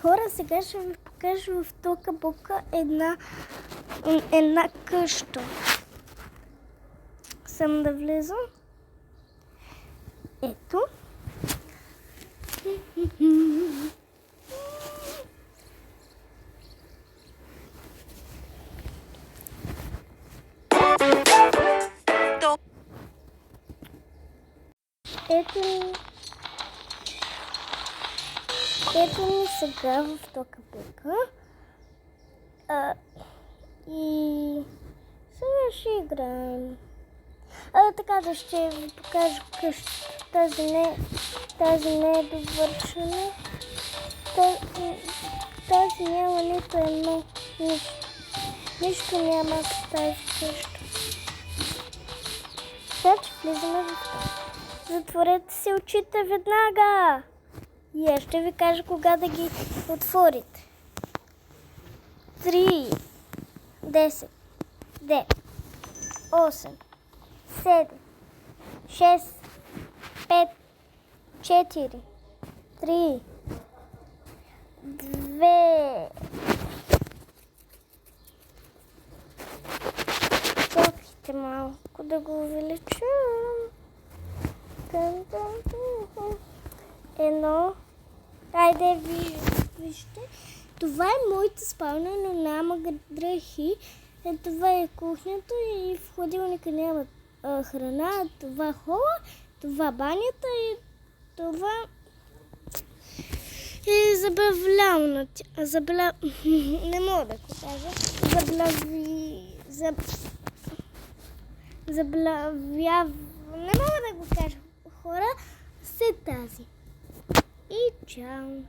Хора, сега ще ви покажа в този кабук една къща. Съм да влизам. Ето. Ето ни сега в този кабук. И сега ще играем. Така да ще ви покажа къщата. Тази не е довършена. Тази няма нито едно нищо. Нищо няма в тази къща. Сега че влизаме в това. Затворете си очите веднага. И аз ще ви кажа кога да ги отворите. 3, 10, 9, 8, 7, 6, 5, 4, 3, 2. Чакайте малко да го увеличам. Едно. Айде, вижте. Това е моята спалня, но няма дрехи. Това е кухнята и в хладилника няма храна. Това хола, това банята и това е забавляването. Не мога да го кажа. Не мога да го кажа. Хора, се тази. И чао!